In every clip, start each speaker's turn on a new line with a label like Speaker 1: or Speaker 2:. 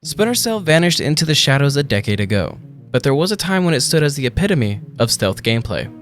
Speaker 1: Splinter Cell vanished into the shadows a decade ago, but there was a time when it stood as the epitome of stealth gameplay.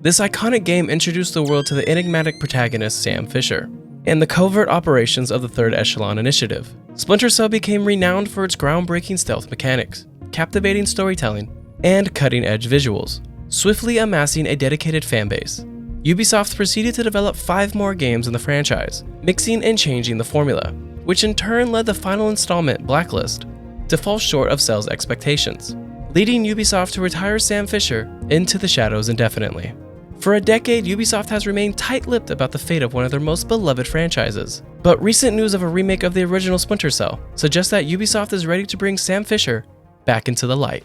Speaker 1: This iconic game introduced the world to the enigmatic protagonist Sam Fisher and the covert operations of the Third Echelon initiative. Splinter Cell became renowned for its groundbreaking stealth mechanics, captivating storytelling, and cutting-edge visuals, swiftly amassing a dedicated fanbase. Ubisoft proceeded to develop 5 more games in the franchise, mixing and changing the formula, which in turn led the final installment, Blacklist, to fall short of Cell's expectations, leading Ubisoft to retire Sam Fisher into the shadows indefinitely. For a decade, Ubisoft has remained tight-lipped about the fate of one of their most beloved franchises, but recent news of a remake of the original Splinter Cell suggests that Ubisoft is ready to bring Sam Fisher back into the light.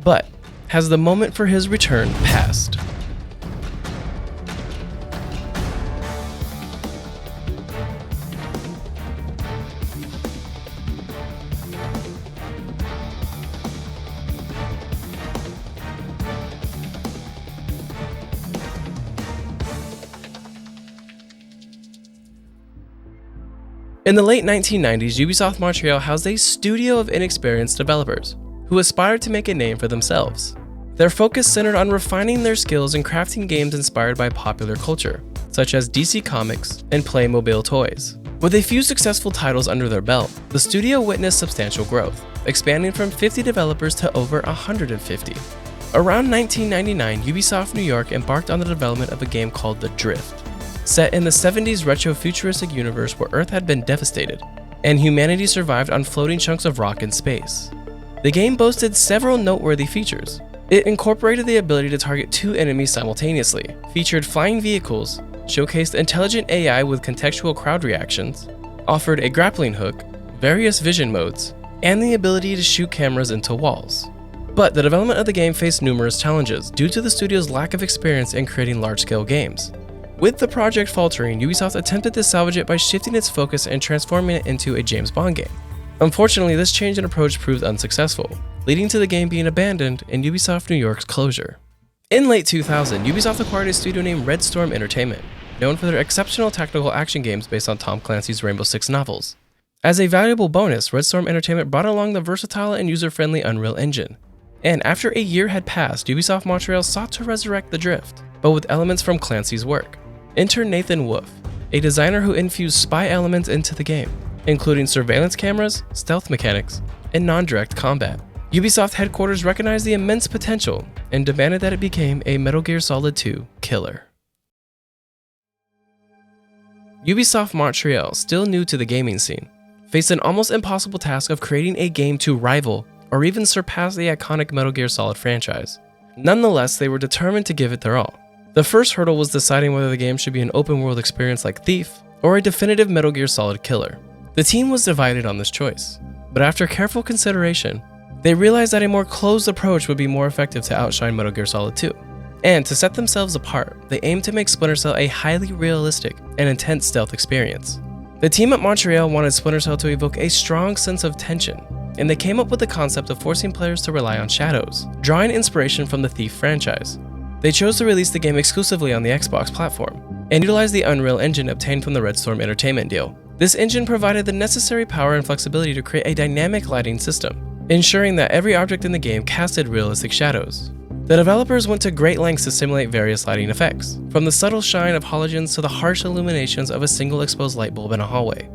Speaker 1: But has the moment for his return passed? In the late 1990s, Ubisoft Montreal housed a studio of inexperienced developers who aspired to make a name for themselves. Their focus centered on refining their skills in crafting games inspired by popular culture, such as DC Comics and Playmobil toys. With a few successful titles under their belt, the studio witnessed substantial growth, expanding from 50 developers to over 150. Around 1999, Ubisoft New York embarked on the development of a game called The Drift, set in the 70s retro-futuristic universe where Earth had been devastated, and humanity survived on floating chunks of rock in space. The game boasted several noteworthy features. It incorporated the ability to target 2 enemies simultaneously, featured flying vehicles, showcased intelligent AI with contextual crowd reactions, offered a grappling hook, various vision modes, and the ability to shoot cameras into walls. But the development of the game faced numerous challenges due to the studio's lack of experience in creating large-scale games. With the project faltering, Ubisoft attempted to salvage it by shifting its focus and transforming it into a James Bond game. Unfortunately, this change in approach proved unsuccessful, leading to the game being abandoned and Ubisoft New York's closure. In late 2000, Ubisoft acquired a studio named Red Storm Entertainment, known for their exceptional tactical action games based on Tom Clancy's Rainbow Six novels. As a valuable bonus, Red Storm Entertainment brought along the versatile and user-friendly Unreal Engine. And after a year had passed, Ubisoft Montreal sought to resurrect The Drift, but with elements from Clancy's work. Enter Nathan Wolf, a designer who infused spy elements into the game, including surveillance cameras, stealth mechanics, and non-direct combat. Ubisoft headquarters recognized the immense potential and demanded that it became a Metal Gear Solid 2 killer. Ubisoft Montreal, still new to the gaming scene, faced an almost impossible task of creating a game to rival or even surpass the iconic Metal Gear Solid franchise. Nonetheless, they were determined to give it their all. The first hurdle was deciding whether the game should be an open-world experience like Thief, or a definitive Metal Gear Solid killer. The team was divided on this choice, but after careful consideration, they realized that a more closed approach would be more effective to outshine Metal Gear Solid 2. And to set themselves apart, they aimed to make Splinter Cell a highly realistic and intense stealth experience. The team at Montreal wanted Splinter Cell to evoke a strong sense of tension, and they came up with the concept of forcing players to rely on shadows, drawing inspiration from the Thief franchise. They chose to release the game exclusively on the Xbox platform, and utilized the Unreal Engine obtained from the Red Storm Entertainment deal. This engine provided the necessary power and flexibility to create a dynamic lighting system, ensuring that every object in the game casted realistic shadows. The developers went to great lengths to simulate various lighting effects, from the subtle shine of halogens to the harsh illuminations of a single exposed light bulb in a hallway.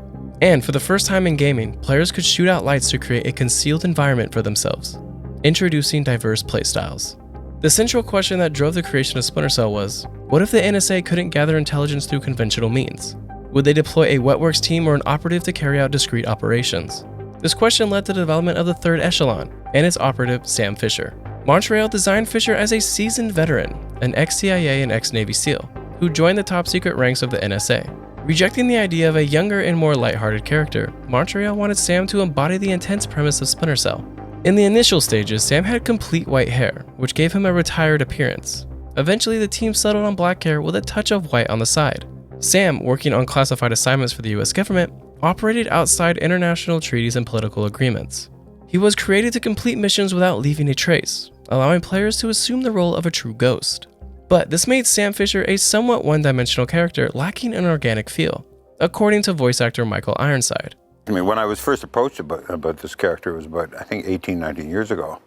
Speaker 1: And for the first time in gaming, players could shoot out lights to create a concealed environment for themselves, introducing diverse playstyles. The central question that drove the creation of Splinter Cell was, what if the NSA couldn't gather intelligence through conventional means? Would they deploy a Wetworks team or an operative to carry out discrete operations? This question led to the development of the Third Echelon and its operative, Sam Fisher. Montreal designed Fisher as a seasoned veteran, an ex-CIA and ex-Navy SEAL, who joined the top-secret ranks of the NSA. Rejecting the idea of a younger and more lighthearted character, Montreal wanted Sam to embody the intense premise of Splinter Cell. In the initial stages, Sam had complete white hair, which gave him a retired appearance. Eventually, the team settled on black hair with a touch of white on the side. Sam, working on classified assignments for the US government, operated outside international treaties and political agreements. He was created to complete missions without leaving a trace, allowing players to assume the role of a true ghost. But this made Sam Fisher a somewhat one-dimensional character lacking an organic feel, according to voice actor Michael Ironside.
Speaker 2: I mean, when I was first approached about this character, it was about, I think, 18, 19 years ago.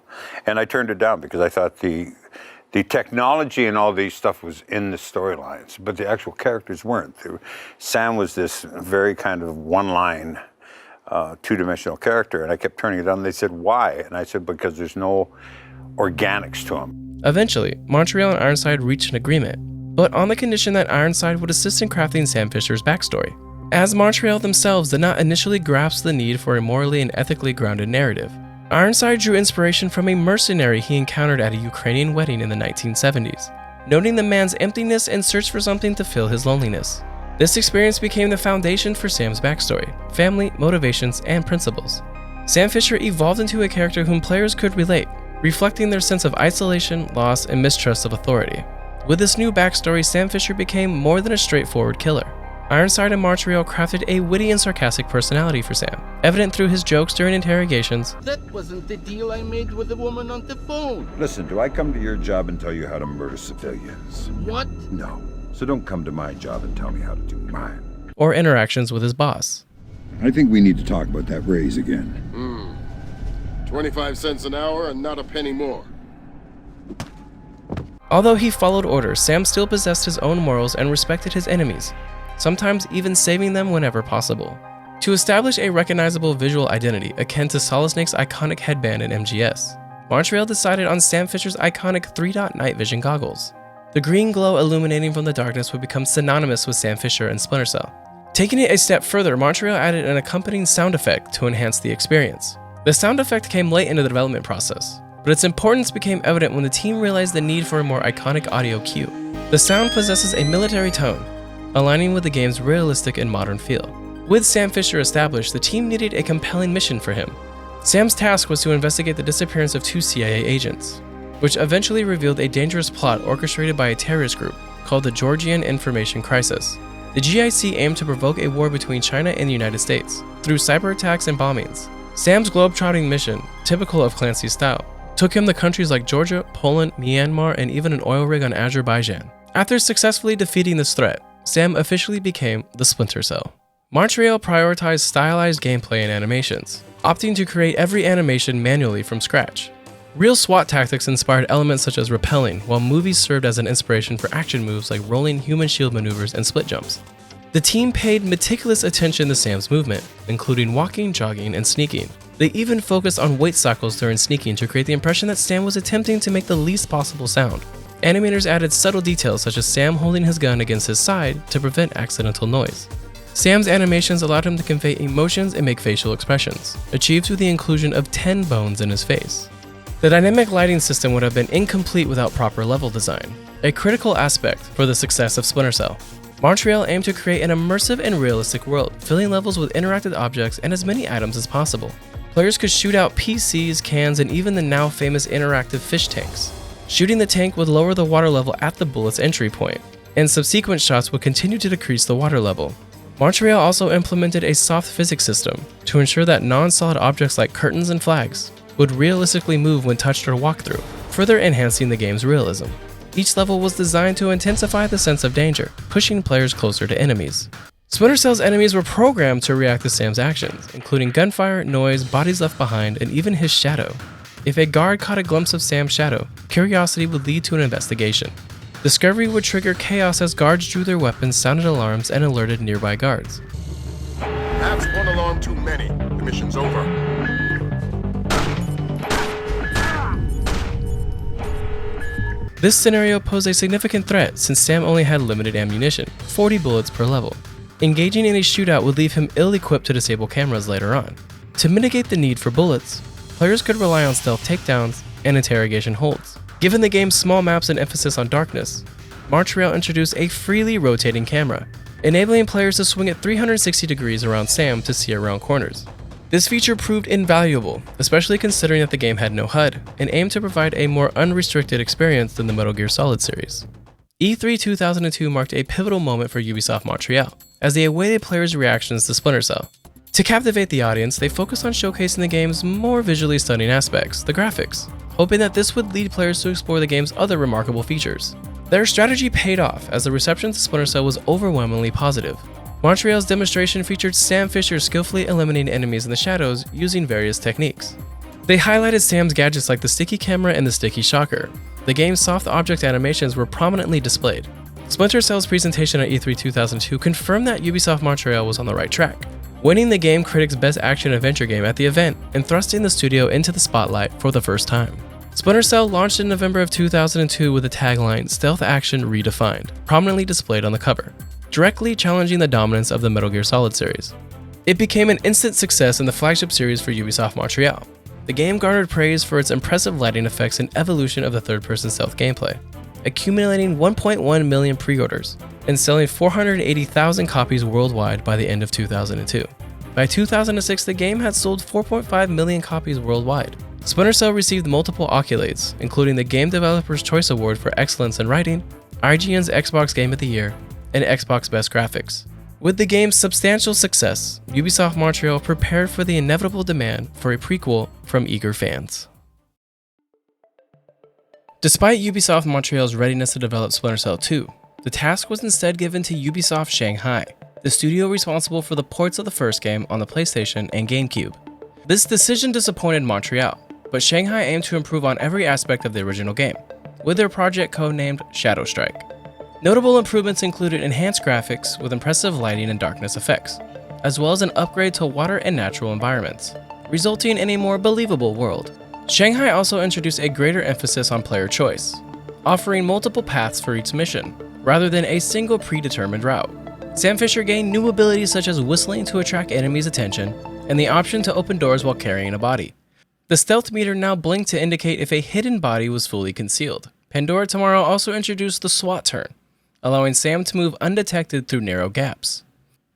Speaker 2: And I turned it down because I thought the technology and all these stuff was in the storylines, but the actual characters weren't. Sam was this very kind of one-line, two-dimensional character, and I kept turning it down. They said, why? And I said, because there's no organics to him.
Speaker 1: Eventually, Montreal and Ironside reached an agreement, but on the condition that Ironside would assist in crafting Sam Fisher's backstory, as Montreal themselves did not initially grasp the need for a morally and ethically grounded narrative. Ironside drew inspiration from a mercenary he encountered at a Ukrainian wedding in the 1970s, noting the man's emptiness and search for something to fill his loneliness. This experience became the foundation for Sam's backstory, family, motivations, and principles. Sam Fisher evolved into a character whom players could relate, reflecting their sense of isolation, loss, and mistrust of authority. With this new backstory, Sam Fisher became more than a straightforward killer. Ironside and Montreal crafted a witty and sarcastic personality for Sam, evident through his jokes during interrogations.
Speaker 3: That wasn't the deal I made with the woman on the phone.
Speaker 4: Listen, do I come to your job and tell you how to murder civilians?
Speaker 3: What?
Speaker 4: No. So don't come to my job and tell me how to do mine.
Speaker 1: Or interactions with his boss.
Speaker 4: I think we need to talk about that raise again.
Speaker 5: 25 cents an hour and not a penny more.
Speaker 1: Although he followed orders, Sam still possessed his own morals and respected his enemies, sometimes even saving them whenever possible. To establish a recognizable visual identity akin to Solid Snake's iconic headband in MGS, Montreal decided on Sam Fisher's iconic 3-dot night vision goggles. The green glow illuminating from the darkness would become synonymous with Sam Fisher and Splinter Cell. Taking it a step further, Montreal added an accompanying sound effect to enhance the experience. The sound effect came late into the development process, but its importance became evident when the team realized the need for a more iconic audio cue. The sound possesses a military tone, aligning with the game's realistic and modern feel. With Sam Fisher established, the team needed a compelling mission for him. Sam's task was to investigate the disappearance of 2 CIA agents, which eventually revealed a dangerous plot orchestrated by a terrorist group called the Georgian Information Crisis. The GIC aimed to provoke a war between China and the United States through cyber attacks and bombings. Sam's globe-trotting mission, typical of Clancy's style, took him to countries like Georgia, Poland, Myanmar, and even an oil rig on Azerbaijan. After successfully defeating this threat, Sam officially became the Splinter Cell. Montreal prioritized stylized gameplay and animations, opting to create every animation manually from scratch. Real SWAT tactics inspired elements such as rappelling, while movies served as an inspiration for action moves like rolling human shield maneuvers and split jumps. The team paid meticulous attention to Sam's movement, including walking, jogging, and sneaking. They even focused on weight cycles during sneaking to create the impression that Sam was attempting to make the least possible sound. Animators added subtle details such as Sam holding his gun against his side to prevent accidental noise. Sam's animations allowed him to convey emotions and make facial expressions, achieved through the inclusion of 10 bones in his face. The dynamic lighting system would have been incomplete without proper level design, a critical aspect for the success of Splinter Cell. Montreal aimed to create an immersive and realistic world, filling levels with interactive objects and as many items as possible. Players could shoot out PCs, cans, and even the now famous interactive fish tanks. Shooting the tank would lower the water level at the bullet's entry point, and subsequent shots would continue to decrease the water level. Montreal also implemented a soft physics system to ensure that non-solid objects like curtains and flags would realistically move when touched or walked through, further enhancing the game's realism. Each level was designed to intensify the sense of danger, pushing players closer to enemies. Splinter Cell's enemies were programmed to react to Sam's actions, including gunfire, noise, bodies left behind, and even his shadow. If a guard caught a glimpse of Sam's shadow, curiosity would lead to an investigation. Discovery would trigger chaos as guards drew their weapons, sounded alarms, and alerted nearby guards.
Speaker 5: That's one alarm too many. The mission's over.
Speaker 1: This scenario posed a significant threat since Sam only had limited ammunition, 40 bullets per level. Engaging in a shootout would leave him ill-equipped to disable cameras later on. To mitigate the need for bullets, players could rely on stealth takedowns and interrogation holds. Given the game's small maps and emphasis on darkness, Montreal introduced a freely rotating camera, enabling players to swing at 360 degrees around Sam to see around corners. This feature proved invaluable, especially considering that the game had no HUD, and aimed to provide a more unrestricted experience than the Metal Gear Solid series. E3 2002 marked a pivotal moment for Ubisoft Montreal, as they awaited players' reactions to Splinter Cell. To captivate the audience, they focused on showcasing the game's more visually stunning aspects, the graphics, hoping that this would lead players to explore the game's other remarkable features. Their strategy paid off, as the reception to Splinter Cell was overwhelmingly positive. Montreal's demonstration featured Sam Fisher skillfully eliminating enemies in the shadows using various techniques. They highlighted Sam's gadgets like the sticky camera and the sticky shocker. The game's soft object animations were prominently displayed. Splinter Cell's presentation at E3 2002 confirmed that Ubisoft Montreal was on the right track, winning the Game Critics' Best Action Adventure Game at the event and thrusting the studio into the spotlight for the first time. Splinter Cell launched in November of 2002 with the tagline "Stealth Action Redefined" prominently displayed on the cover, directly challenging the dominance of the Metal Gear Solid series. It became an instant success in the flagship series for Ubisoft Montreal. The game garnered praise for its impressive lighting effects and evolution of the third-person stealth gameplay, accumulating 1.1 million pre-orders and selling 480,000 copies worldwide by the end of 2002. By 2006, the game had sold 4.5 million copies worldwide. Splinter Cell received multiple accolades, including the Game Developer's Choice Award for Excellence in Writing, IGN's Xbox Game of the Year, and Xbox Best Graphics. With the game's substantial success, Ubisoft Montreal prepared for the inevitable demand for a prequel from eager fans. Despite Ubisoft Montreal's readiness to develop Splinter Cell 2, the task was instead given to Ubisoft Shanghai, the studio responsible for the ports of the first game on the PlayStation and GameCube. This decision disappointed Montreal, but Shanghai aimed to improve on every aspect of the original game, with their project codenamed Shadow Strike. Notable improvements included enhanced graphics with impressive lighting and darkness effects, as well as an upgrade to water and natural environments, resulting in a more believable world. Shanghai also introduced a greater emphasis on player choice, offering multiple paths for each mission, rather than a single predetermined route. Sam Fisher gained new abilities such as whistling to attract enemies' attention, and the option to open doors while carrying a body. The stealth meter now blinked to indicate if a hidden body was fully concealed. Pandora Tomorrow also introduced the SWAT turn, allowing Sam to move undetected through narrow gaps.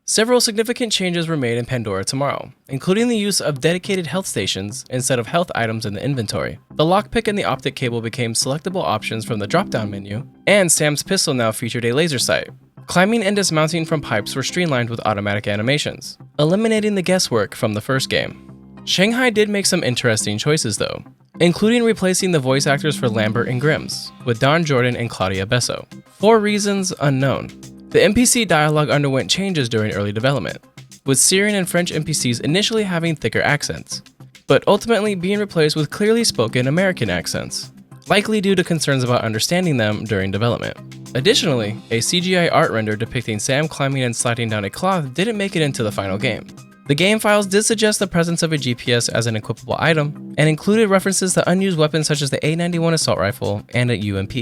Speaker 1: Several significant changes were made in Pandora Tomorrow, including the use of dedicated health stations instead of health items in the inventory. The lockpick and the optic cable became selectable options from the drop-down menu, and Sam's pistol now featured a laser sight. Climbing and dismounting from pipes were streamlined with automatic animations, eliminating the guesswork from the first game. Shanghai did make some interesting choices though, including replacing the voice actors for Lambert and Grims with Don Jordan and Claudia Besso, for reasons unknown. The NPC dialogue underwent changes during early development, with Syrian and French NPCs initially having thicker accents, but ultimately being replaced with clearly spoken American accents, likely due to concerns about understanding them during development. Additionally, a CGI art render depicting Sam climbing and sliding down a cloth didn't make it into the final game. The game files did suggest the presence of a GPS as an equipable item, and included references to unused weapons such as the A91 assault rifle and a UMP.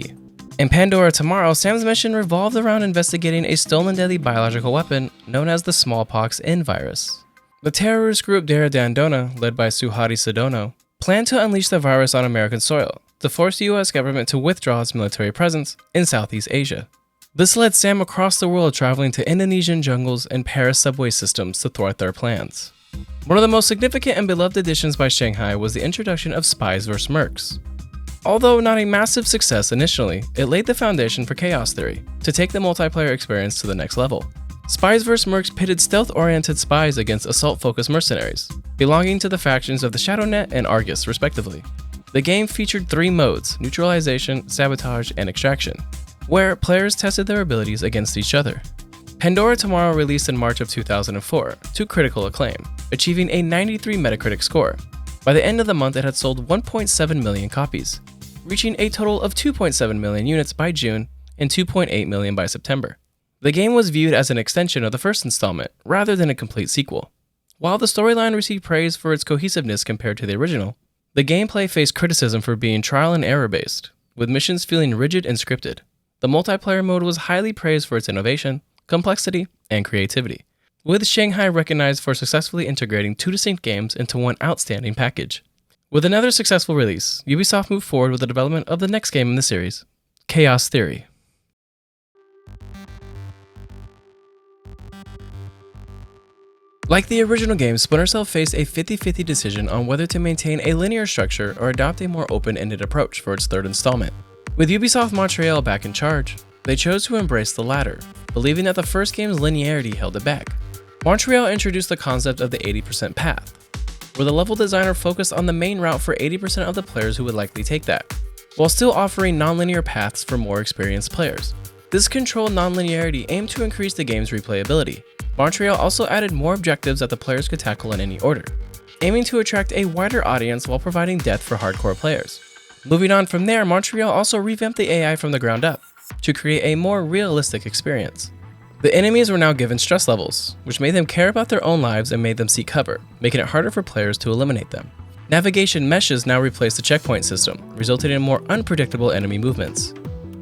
Speaker 1: In Pandora Tomorrow, Sam's mission revolved around investigating a stolen deadly biological weapon known as the smallpox N virus. The terrorist group Dera Dandona, led by Suhadi Sidono, planned to unleash the virus on American soil to force the US government to withdraw its military presence in Southeast Asia. This led Sam across the world, traveling to Indonesian jungles and Paris subway systems to thwart their plans. One of the most significant and beloved additions by Shanghai was the introduction of Spies vs. Mercs. Although not a massive success initially, it laid the foundation for Chaos Theory to take the multiplayer experience to the next level. Spies vs. Mercs pitted stealth-oriented spies against assault-focused mercenaries, belonging to the factions of the ShadowNet and Argus, respectively. The game featured 3 modes: neutralization, sabotage, and extraction, where players tested their abilities against each other. Pandora Tomorrow released in March of 2004 to critical acclaim, achieving a 93 Metacritic score. By the end of the month, it had sold 1.7 million copies, reaching a total of 2.7 million units by June and 2.8 million by September. The game was viewed as an extension of the first installment, rather than a complete sequel. While the storyline received praise for its cohesiveness compared to the original, the gameplay faced criticism for being trial and error based, with missions feeling rigid and scripted. The multiplayer mode was highly praised for its innovation, complexity, and creativity, with Shanghai recognized for successfully integrating 2 distinct games into one outstanding package. With another successful release, Ubisoft moved forward with the development of the next game in the series, Chaos Theory. Like the original game, Splinter Cell faced a 50-50 decision on whether to maintain a linear structure or adopt a more open-ended approach for its third installment. With Ubisoft Montreal back in charge, they chose to embrace the latter, believing that the first game's linearity held it back. Montreal introduced the concept of the 80% path, where the level designer focused on the main route for 80% of the players who would likely take that, while still offering non-linear paths for more experienced players. This controlled non-linearity aimed to increase the game's replayability. Montreal also added more objectives that the players could tackle in any order, aiming to attract a wider audience while providing depth for hardcore players. Moving on from there, Montreal also revamped the AI from the ground up to create a more realistic experience. The enemies were now given stress levels, which made them care about their own lives and made them seek cover, making it harder for players to eliminate them. Navigation meshes now replaced the checkpoint system, resulting in more unpredictable enemy movements.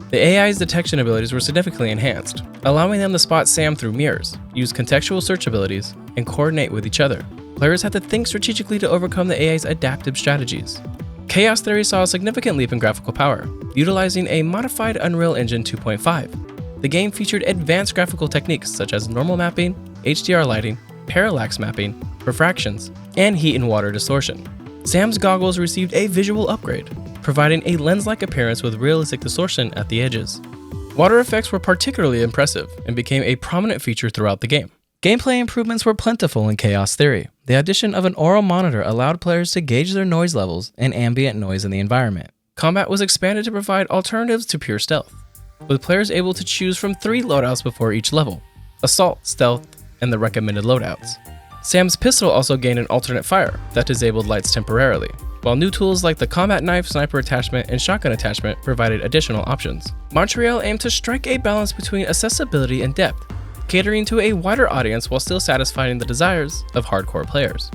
Speaker 1: The AI's detection abilities were significantly enhanced, allowing them to spot Sam through mirrors, use contextual search abilities, and coordinate with each other. Players had to think strategically to overcome the AI's adaptive strategies. Chaos Theory saw a significant leap in graphical power, utilizing a modified Unreal Engine 2.5. The game featured advanced graphical techniques such as normal mapping, HDR lighting, parallax mapping, refractions, and heat and water distortion. Sam's goggles received a visual upgrade, providing a lens-like appearance with realistic distortion at the edges. Water effects were particularly impressive and became a prominent feature throughout the game. Gameplay improvements were plentiful in Chaos Theory. The addition of an aural monitor allowed players to gauge their noise levels and ambient noise in the environment. Combat was expanded to provide alternatives to pure stealth, with players able to choose from 3 loadouts before each level: Assault, Stealth, and the recommended loadouts. Sam's pistol also gained an alternate fire that disabled lights temporarily, while new tools like the combat knife, sniper attachment, and shotgun attachment provided additional options. Montreal aimed to strike a balance between accessibility and depth, catering to a wider audience while still satisfying the desires of hardcore players.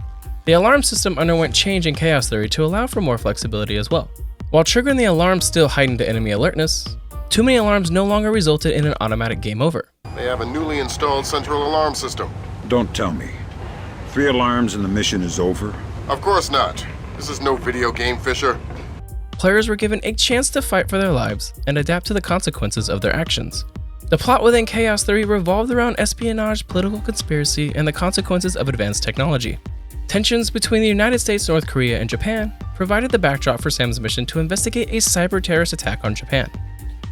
Speaker 1: The alarm system underwent change in Chaos Theory to allow for more flexibility as well. While triggering the alarm still heightened the enemy alertness, too many alarms no longer resulted in an automatic game over.
Speaker 5: They have a newly installed central alarm system.
Speaker 4: Don't tell me. 3 alarms and the mission is over?
Speaker 5: Of course not. This is no video game, Fisher.
Speaker 1: Players were given a chance to fight for their lives and adapt to the consequences of their actions. The plot within Chaos Theory revolved around espionage, political conspiracy, and the consequences of advanced technology. Tensions between the United States, North Korea, and Japan provided the backdrop for Sam's mission to investigate a cyber-terrorist attack on Japan.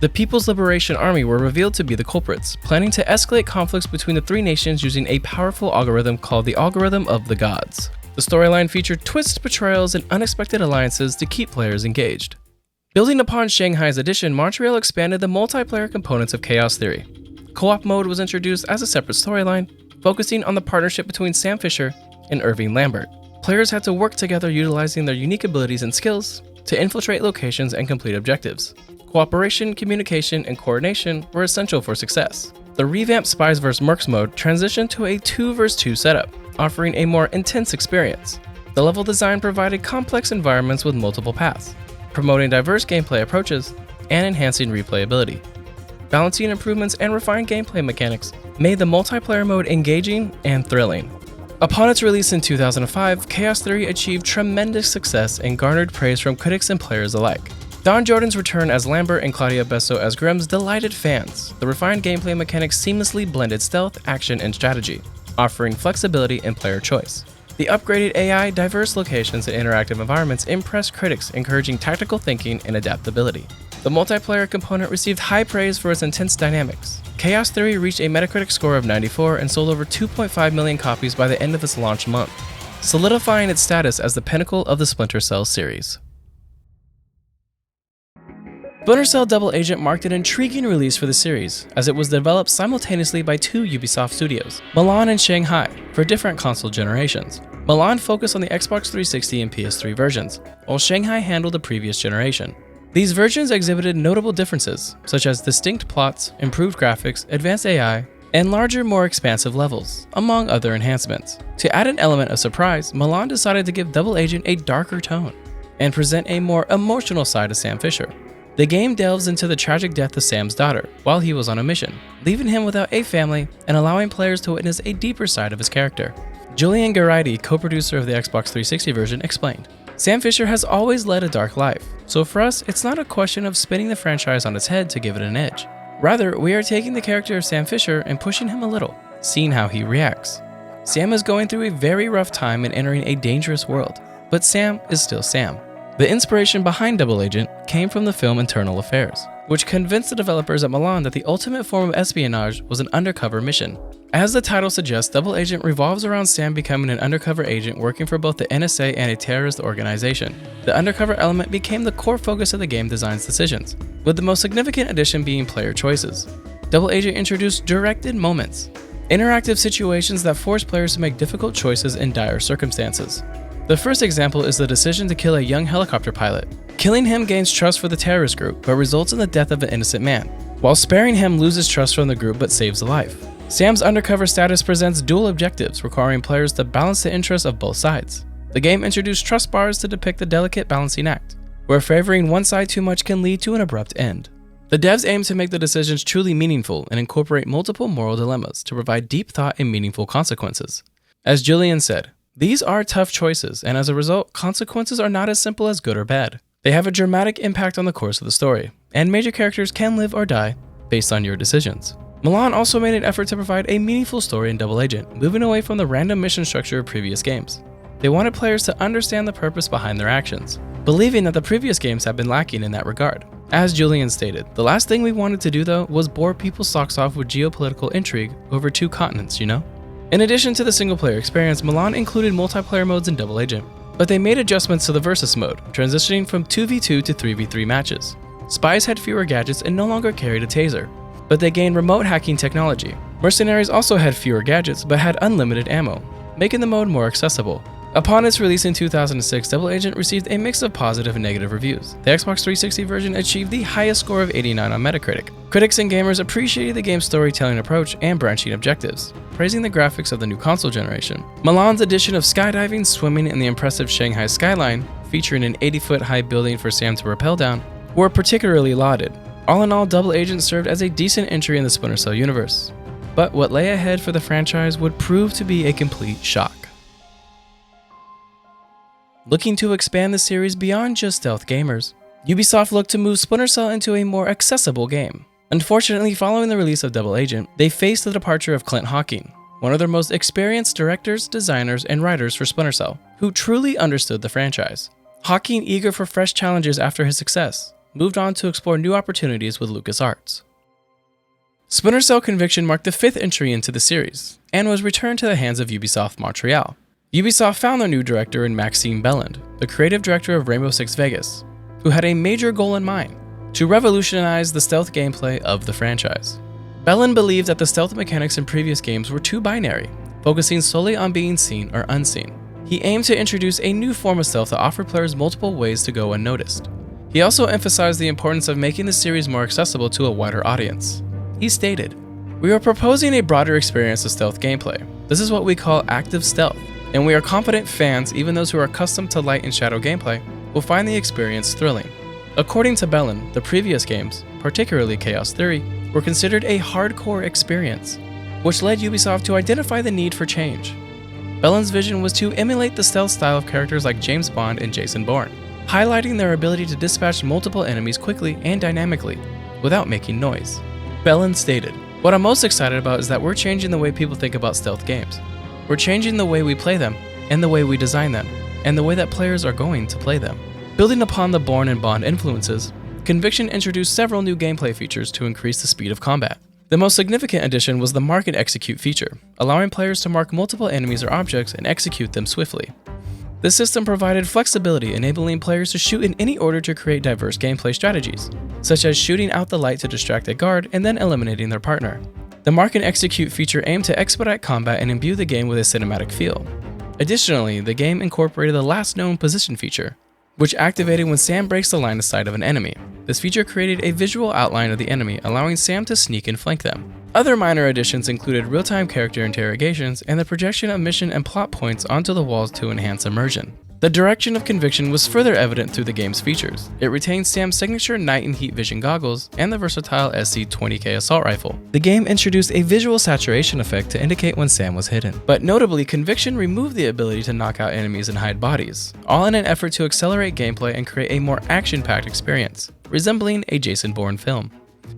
Speaker 1: The People's Liberation Army were revealed to be the culprits, planning to escalate conflicts between the 3 nations using a powerful algorithm called the Algorithm of the Gods. The storyline featured twists, betrayals, and unexpected alliances to keep players engaged. Building upon Shanghai's addition, Montreal expanded the multiplayer components of Chaos Theory. Co-op mode was introduced as a separate storyline, focusing on the partnership between Sam Fisher and Irving Lambert. Players had to work together utilizing their unique abilities and skills to infiltrate locations and complete objectives. Cooperation, communication, and coordination were essential for success. The revamped Spies vs. Mercs mode transitioned to a 2 vs. 2 setup, offering a more intense experience. The level design provided complex environments with multiple paths, promoting diverse gameplay approaches and enhancing replayability. Balancing improvements and refined gameplay mechanics made the multiplayer mode engaging and thrilling. Upon its release in 2005, Chaos Theory achieved tremendous success and garnered praise from critics and players alike. Don Jordan's return as Lambert and Claudia Besso as Grimm's delighted fans. The refined gameplay mechanics seamlessly blended stealth, action, and strategy, offering flexibility and player choice. The upgraded AI, diverse locations, and interactive environments impressed critics, encouraging tactical thinking and adaptability. The multiplayer component received high praise for its intense dynamics. Chaos Theory reached a Metacritic score of 94 and sold over 2.5 million copies by the end of its launch month, solidifying its status as the pinnacle of the Splinter Cell series. Splinter Cell Double Agent marked an intriguing release for the series, as it was developed simultaneously by 2 Ubisoft studios, Milan and Shanghai, for different console generations. Milan focused on the Xbox 360 and PS3 versions, while Shanghai handled the previous generation. These versions exhibited notable differences, such as distinct plots, improved graphics, advanced AI, and larger, more expansive levels, among other enhancements. To add an element of surprise, Milan decided to give Double Agent a darker tone, and present a more emotional side to Sam Fisher. The game delves into the tragic death of Sam's daughter while he was on a mission, leaving him without a family and allowing players to witness a deeper side of his character. Julian Garidi, co-producer of the Xbox 360 version, explained, "Sam Fisher has always led a dark life, so for us, it's not a question of spinning the franchise on its head to give it an edge. Rather, we are taking the character of Sam Fisher and pushing him a little, seeing how he reacts. Sam is going through a very rough time and entering a dangerous world, but Sam is still Sam." The inspiration behind Double Agent came from the film Internal Affairs, which convinced the developers at Milan that the ultimate form of espionage was an undercover mission. As the title suggests, Double Agent revolves around Sam becoming an undercover agent working for both the NSA and a terrorist organization. The undercover element became the core focus of the game design's decisions, with the most significant addition being player choices. Double Agent introduced directed moments, interactive situations that force players to make difficult choices in dire circumstances. The first example is the decision to kill a young helicopter pilot. Killing him gains trust for the terrorist group, but results in the death of an innocent man, while sparing him loses trust from the group but saves a life. Sam's undercover status presents dual objectives, requiring players to balance the interests of both sides. The game introduced trust bars to depict the delicate balancing act, where favoring one side too much can lead to an abrupt end. The devs aim to make the decisions truly meaningful and incorporate multiple moral dilemmas to provide deep thought and meaningful consequences. As Julian said, these are tough choices, and as a result, consequences are not as simple as good or bad. They have a dramatic impact on the course of the story, and major characters can live or die based on your decisions. Milan also made an effort to provide a meaningful story in Double Agent, moving away from the random mission structure of previous games. They wanted players to understand the purpose behind their actions, believing that the previous games have been lacking in that regard. As Julian stated, the last thing we wanted to do though was bore people's socks off with geopolitical intrigue over 2 continents, you know? In addition to the single player experience, Milan included multiplayer modes in Double Agent, but they made adjustments to the Versus mode, transitioning from 2v2 to 3v3 matches. Spies had fewer gadgets and no longer carried a taser, but they gained remote hacking technology. Mercenaries also had fewer gadgets but had unlimited ammo, making the mode more accessible. Upon its release in 2006, Double Agent received a mix of positive and negative reviews. The Xbox 360 version achieved the highest score of 89 on Metacritic. Critics and gamers appreciated the game's storytelling approach and branching objectives, praising the graphics of the new console generation. Milan's addition of skydiving, swimming, and the impressive Shanghai skyline, featuring an 80-foot high building for Sam to rappel down, were particularly lauded. All in all, Double Agent served as a decent entry in the Splinter Cell universe. But what lay ahead for the franchise would prove to be a complete shock. Looking to expand the series beyond just stealth gamers, Ubisoft looked to move Splinter Cell into a more accessible game. Unfortunately, following the release of Double Agent, they faced the departure of Clint Hawking, one of their most experienced directors, designers, and writers for Splinter Cell, who truly understood the franchise. Hawking, eager for fresh challenges after his success, moved on to explore new opportunities with LucasArts. Splinter Cell Conviction marked the 5th entry into the series, and was returned to the hands of Ubisoft Montreal. Ubisoft found their new director in Maxime Belland, the creative director of Rainbow Six Vegas, who had a major goal in mind: to revolutionize the stealth gameplay of the franchise. Belland believed that the stealth mechanics in previous games were too binary, focusing solely on being seen or unseen. He aimed to introduce a new form of stealth that offered players multiple ways to go unnoticed. He also emphasized the importance of making the series more accessible to a wider audience. He stated, "We are proposing a broader experience of stealth gameplay. This is what we call active stealth, and we are confident fans, even those who are accustomed to light and shadow gameplay, will find the experience thrilling." According to Belland, the previous games, particularly Chaos Theory, were considered a hardcore experience, which led Ubisoft to identify the need for change. Belland's vision was to emulate the stealth style of characters like James Bond and Jason Bourne, highlighting their ability to dispatch multiple enemies quickly and dynamically, without making noise. Belland stated, "What I'm most excited about is that we're changing the way people think about stealth games. We're changing the way we play them, and the way we design them, and the way that players are going to play them." Building upon the Bourne and Bond influences, Conviction introduced several new gameplay features to increase the speed of combat. The most significant addition was the Mark and Execute feature, allowing players to mark multiple enemies or objects and execute them swiftly. This system provided flexibility, enabling players to shoot in any order to create diverse gameplay strategies, such as shooting out the light to distract a guard and then eliminating their partner. The Mark and Execute feature aimed to expedite combat and imbue the game with a cinematic feel. Additionally, the game incorporated the Last Known Position feature, which activated when Sam breaks the line of sight of an enemy. This feature created a visual outline of the enemy, allowing Sam to sneak and flank them. Other minor additions included real-time character interrogations and the projection of mission and plot points onto the walls to enhance immersion. The direction of Conviction was further evident through the game's features. It retained Sam's signature night and heat vision goggles and the versatile SC-20K assault rifle. The game introduced a visual saturation effect to indicate when Sam was hidden. But notably, Conviction removed the ability to knock out enemies and hide bodies, all in an effort to accelerate gameplay and create a more action-packed experience, resembling a Jason Bourne film.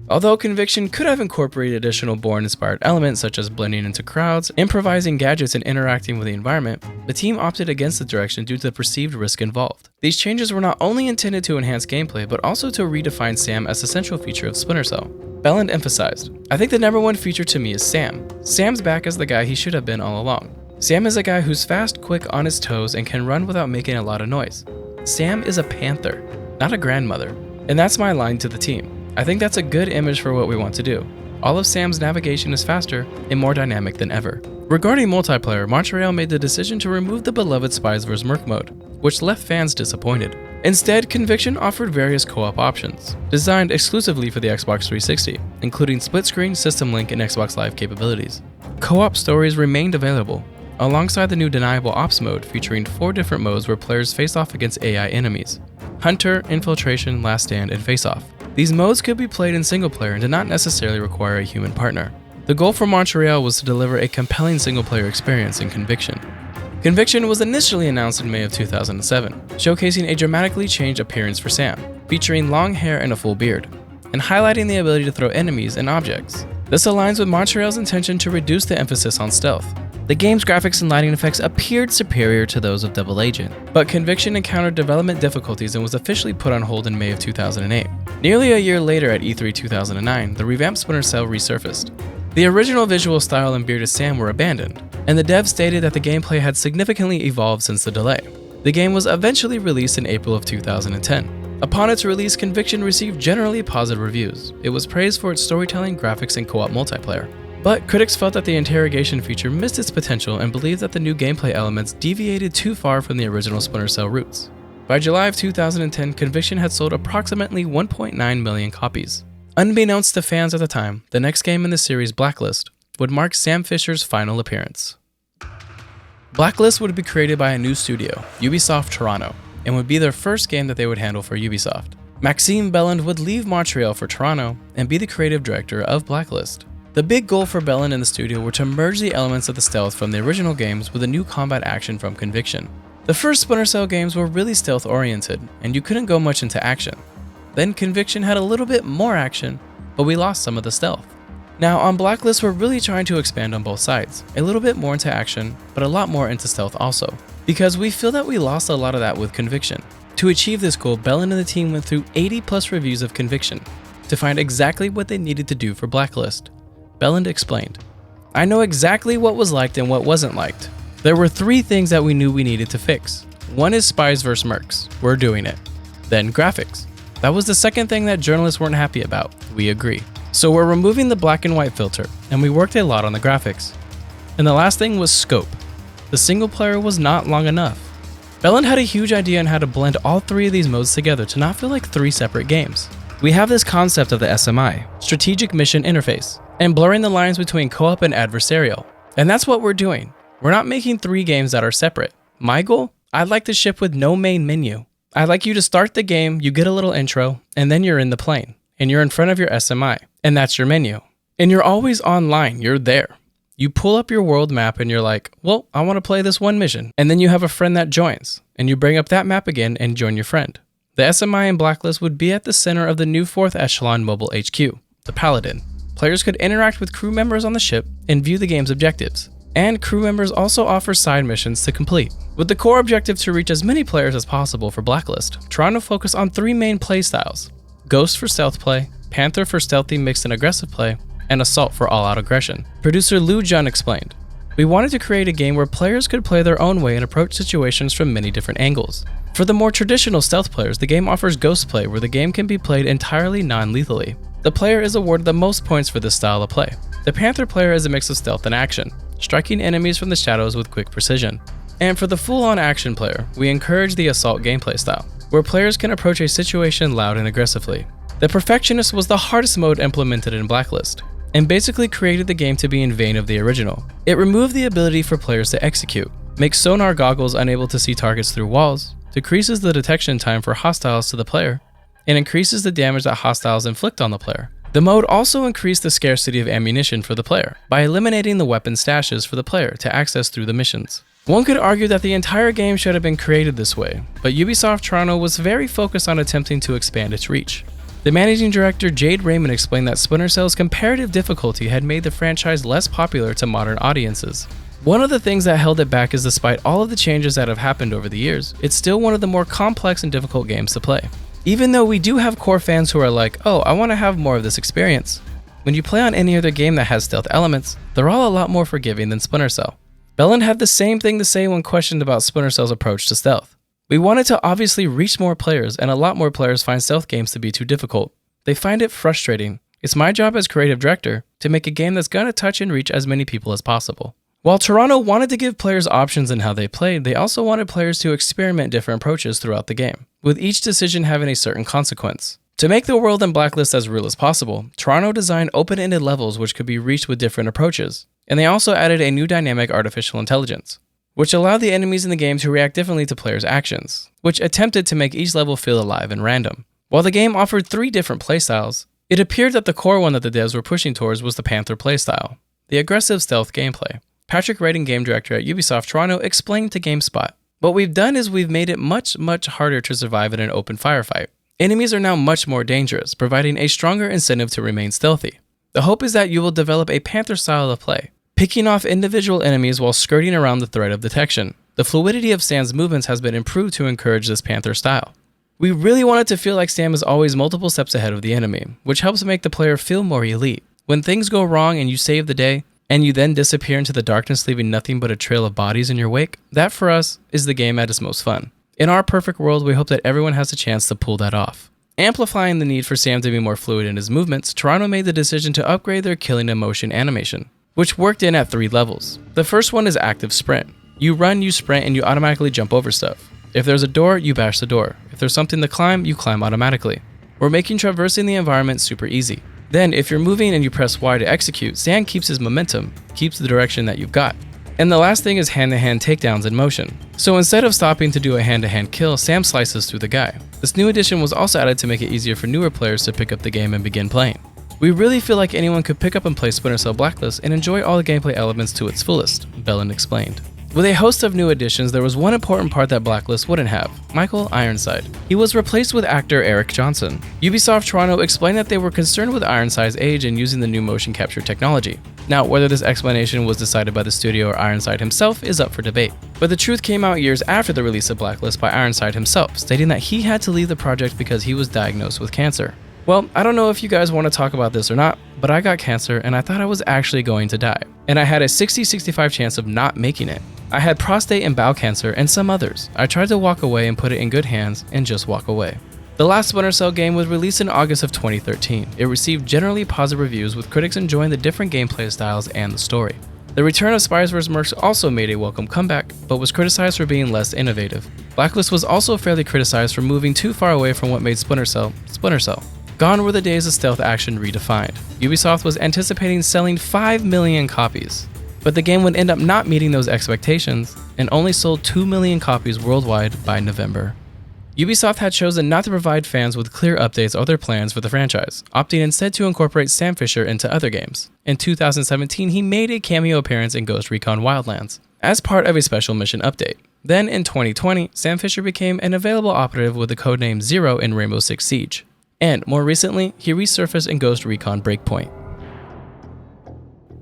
Speaker 1: Although Conviction could have incorporated additional Bourne-inspired elements such as blending into crowds, improvising gadgets, and interacting with the environment, the team opted against the direction due to the perceived risk involved. These changes were not only intended to enhance gameplay, but also to redefine Sam as a central feature of Splinter Cell. Belland emphasized, "I think the number one feature to me is Sam. Sam's back as the guy he should have been all along. Sam is a guy who's fast, quick, on his toes, and can run without making a lot of noise. Sam is a panther, not a grandmother. And that's my line to the team. I think that's a good image for what we want to do. all of Sam's navigation is faster and more dynamic than ever. Regarding multiplayer, Montreal made the decision to remove the beloved Spies vs. Merc mode, which left fans disappointed. Instead, Conviction offered various co-op options, designed exclusively for the Xbox 360, including split-screen, System Link, and Xbox Live capabilities. Co-op stories remained available, alongside the new Deniable Ops mode featuring 4 different modes where players face off against AI enemies: Hunter, Infiltration, Last Stand, and Face Off. These modes could be played in single player and did not necessarily require a human partner. The goal for Montreal was to deliver a compelling single-player experience in Conviction. Conviction was initially announced in May of 2007, showcasing a dramatically changed appearance for Sam, featuring long hair and a full beard, and highlighting the ability to throw enemies and objects. This aligns with Montreal's intention to reduce the emphasis on stealth. The game's graphics and lighting effects appeared superior to those of Double Agent, but Conviction encountered development difficulties and was officially put on hold in May of 2008. Nearly a year later at E3 2009, the revamped Splinter Cell resurfaced. The original visual style and bearded Sam were abandoned, and the devs stated that the gameplay had significantly evolved since the delay. The game was eventually released in April of 2010. Upon its release, Conviction received generally positive reviews. It was praised for its storytelling, graphics, and co-op multiplayer. But critics felt that the interrogation feature missed its potential and believed that the new gameplay elements deviated too far from the original Splinter Cell roots. By July of 2010, Conviction had sold approximately 1.9 million copies. Unbeknownst to fans at the time, the next game in the series, Blacklist, would mark Sam Fisher's final appearance. Blacklist would be created by a new studio, Ubisoft Toronto, and would be their first game that they would handle for Ubisoft. Maxime Belland would leave Montreal for Toronto and be the creative director of Blacklist. The big goal for Belland and the studio were to merge the elements of the stealth from the original games with a new combat action from Conviction. The first Splinter Cell games were really stealth oriented, and you couldn't go much into action. Then Conviction had a little bit more action, but we lost some of the stealth. Now on Blacklist, we're really trying to expand on both sides, a little bit more into action, but a lot more into stealth also, because we feel that we lost a lot of that with Conviction. To achieve this goal, Belland and the team went through 80 plus reviews of Conviction to find exactly what they needed to do for Blacklist. Belland explained, "I know exactly what was liked and what wasn't liked. There were 3 things that we knew we needed to fix. One is Spies vs. Mercs. We're doing it. Then graphics. That was the second thing that journalists weren't happy about. We agree. So we're removing the black and white filter, and we worked a lot on the graphics. And the last thing was scope. The single player was not long enough." Belland had a huge idea on how to blend all 3 of these modes together to not feel like 3 separate games. We have this concept of the SMI, Strategic Mission Interface, and blurring the lines between co-op and adversarial. And that's what we're doing. We're not making 3 games that are separate. My goal? I'd like to ship with no main menu. I'd like you to start the game, you get a little intro, and then you're in the plane, and you're in front of your SMI, and that's your menu. And you're always online, you're there. You pull up your world map and you're like, well, I want to play this one mission. And then you have a friend that joins, and you bring up that map again and join your friend. The SMI and Blacklist would be at the center of the new 4th Echelon mobile HQ, the Paladin. Players could interact with crew members on the ship and view the game's objectives. And crew members also offer side missions to complete. With the core objective to reach as many players as possible for Blacklist, Toronto focused on 3 main playstyles: Ghost for stealth play, Panther for stealthy mixed and aggressive play, and Assault for all-out aggression. Producer Lou Jun explained, "We wanted to create a game where players could play their own way and approach situations from many different angles. For the more traditional stealth players, the game offers Ghost play, where the game can be played entirely non-lethally. The player is awarded the most points for this style of play. The Panther player is a mix of stealth and action, striking enemies from the shadows with quick precision. And for the full-on action player, we encourage the Assault gameplay style, where players can approach a situation loud and aggressively. The Perfectionist was the hardest mode implemented in Blacklist, and basically created the game to be in vein of the original. It removed the ability for players to execute, makes sonar goggles unable to see targets through walls, decreases the detection time for hostiles to the player, and increases the damage that hostiles inflict on the player. The mode also increased the scarcity of ammunition for the player by eliminating the weapon stashes for the player to access through the missions. One could argue that the entire game should have been created this way, but Ubisoft Toronto was very focused on attempting to expand its reach. The managing director Jade Raymond explained that Splinter Cell's comparative difficulty had made the franchise less popular to modern audiences. One of the things that held it back is despite all of the changes that have happened over the years, it's still one of the more complex and difficult games to play. Even though we do have core fans who are like, oh, I want to have more of this experience. When you play on any other game that has stealth elements, they're all a lot more forgiving than Splinter Cell. Belland had the same thing to say when questioned about Splinter Cell's approach to stealth. We wanted to obviously reach more players, and a lot more players find stealth games to be too difficult. They find it frustrating, It's my job as creative director to make a game that's gonna touch and reach as many people as possible. While Toronto wanted to give players options in how they played, they also wanted players to experiment different approaches throughout the game, with each decision having a certain consequence. To make the world in Blacklist as real as possible, Toronto designed open-ended levels which could be reached with different approaches, and they also added a new dynamic artificial intelligence, which allowed the enemies in the game to react differently to players' actions, which attempted to make each level feel alive and random. While the game offered 3 different playstyles, it appeared that the core one that the devs were pushing towards was the Panther playstyle, the aggressive stealth gameplay. Patrick Rading, game director at Ubisoft Toronto, explained to GameSpot, "What we've done is we've made it much harder to survive in an open firefight. Enemies are now much more dangerous, providing a stronger incentive to remain stealthy. The hope is that you will develop a Panther style of play, picking off individual enemies while skirting around the threat of detection. The fluidity of Sam's movements has been improved to encourage this Panther style. We really want it to feel like Sam is always multiple steps ahead of the enemy, which helps make the player feel more elite. When things go wrong and you save the day, and you then disappear into the darkness leaving nothing but a trail of bodies in your wake, that for us is the game at its most fun. In our perfect world, we hope that everyone has a chance to pull that off." Amplifying the need for Sam to be more fluid in his movements, Toronto made the decision to upgrade their killing and motion animation, which worked in at 3 levels. The first one is active sprint. You run, you sprint, and you automatically jump over stuff. If there's a door, you bash the door. If there's something to climb, you climb automatically. We're making traversing the environment super easy. Then, if you're moving and you press Y to execute, Sam keeps his momentum, keeps the direction that you've got. And the last thing is hand-to-hand takedowns in motion. So instead of stopping to do a hand-to-hand kill, Sam slices through the guy. This new addition was also added to make it easier for newer players to pick up the game and begin playing. We really feel like anyone could pick up and play Splinter Cell Blacklist and enjoy all the gameplay elements to its fullest, Bellin explained. With a host of new additions, there was one important part that Blacklist wouldn't have: Michael Ironside. He was replaced with actor Eric Johnson. Ubisoft Toronto explained that they were concerned with Ironside's age and using the new motion capture technology. Now, whether this explanation was decided by the studio or Ironside himself is up for debate. But the truth came out years after the release of Blacklist by Ironside himself, stating that he had to leave the project because he was diagnosed with cancer. Well, I don't know if you guys want to talk about this or not, but I got cancer and I thought I was actually going to die. And I had a 60-65 chance of not making it. I had prostate and bowel cancer and some others. I tried to walk away and put it in good hands and just walk away. The last Splinter Cell game was released in August of 2013. It received generally positive reviews, with critics enjoying the different gameplay styles and the story. The return of Spies vs. Mercs also made a welcome comeback, but was criticized for being less innovative. Blacklist was also fairly criticized for moving too far away from what made Splinter Cell, Splinter Cell. Gone were the days of stealth action redefined. Ubisoft was anticipating selling 5 million copies, but the game would end up not meeting those expectations and only sold 2 million copies worldwide by November. Ubisoft had chosen not to provide fans with clear updates or their plans for the franchise, opting instead to incorporate Sam Fisher into other games. In 2017, he made a cameo appearance in Ghost Recon Wildlands as part of a special mission update. Then in 2020, Sam Fisher became an available operative with the codename Zero in Rainbow Six Siege. And more recently, he resurfaced in Ghost Recon Breakpoint.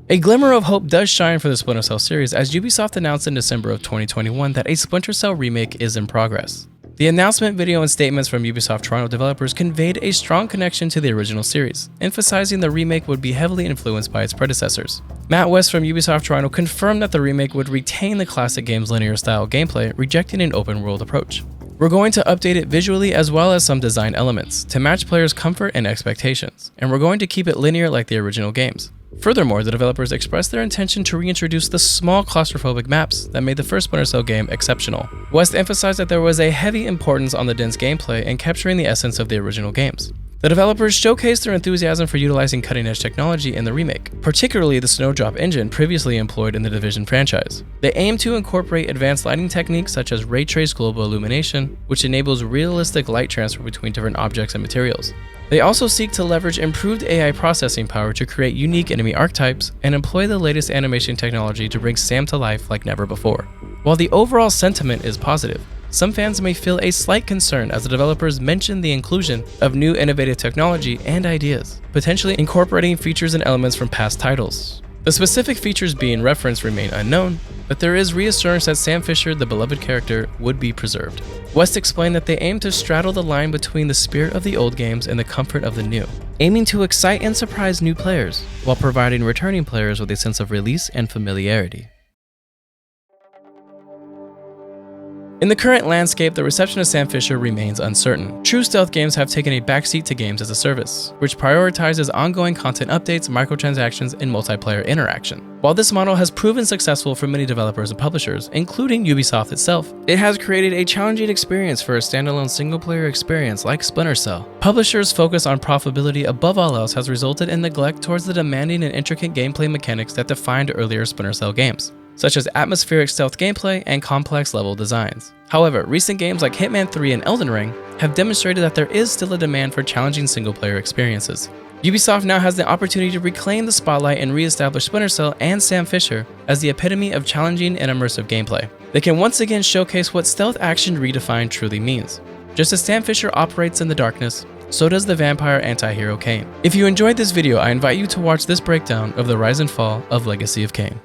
Speaker 1: A glimmer of hope does shine for the Splinter Cell series, as Ubisoft announced in December of 2021 that a Splinter Cell remake is in progress. The announcement video and statements from Ubisoft Toronto developers conveyed a strong connection to the original series, emphasizing the remake would be heavily influenced by its predecessors. Matt West from Ubisoft Toronto confirmed that the remake would retain the classic game's linear style gameplay, rejecting an open world approach. We're going to update it visually as well as some design elements to match players' comfort and expectations, and we're going to keep it linear like the original games. Furthermore, the developers expressed their intention to reintroduce the small claustrophobic maps that made the first Splinter Cell game exceptional. West emphasized that there was a heavy importance on the dense gameplay and capturing the essence of the original games. The developers showcased their enthusiasm for utilizing cutting-edge technology in the remake, particularly the Snowdrop engine previously employed in the Division franchise. They aim to incorporate advanced lighting techniques such as ray trace global illumination, which enables realistic light transfer between different objects and materials. They also seek to leverage improved AI processing power to create unique enemy archetypes and employ the latest animation technology to bring Sam to life like never before. While the overall sentiment is positive, some fans may feel a slight concern as the developers mention the inclusion of new innovative technology and ideas, potentially incorporating features and elements from past titles. The specific features being referenced remain unknown, but there is reassurance that Sam Fisher, the beloved character, would be preserved. West explained that they aim to straddle the line between the spirit of the old games and the comfort of the new, aiming to excite and surprise new players, while providing returning players with a sense of release and familiarity. In the current landscape, the reception of Sam Fisher remains uncertain. True stealth games have taken a backseat to games as a service, which prioritizes ongoing content updates, microtransactions, and multiplayer interaction. While this model has proven successful for many developers and publishers, including Ubisoft itself, it has created a challenging experience for a standalone single-player experience like Splinter Cell. Publishers' focus on profitability above all else has resulted in neglect towards the demanding and intricate gameplay mechanics that defined earlier Splinter Cell games, such as atmospheric stealth gameplay and complex level designs. However, recent games like Hitman 3 and Elden Ring have demonstrated that there is still a demand for challenging single-player experiences. Ubisoft now has the opportunity to reclaim the spotlight and re-establish Splinter Cell and Sam Fisher as the epitome of challenging and immersive gameplay. They can once again showcase what stealth action redefined truly means. Just as Sam Fisher operates in the darkness, so does the vampire anti-hero Kane. If you enjoyed this video, I invite you to watch this breakdown of the rise and fall of Legacy of Kain.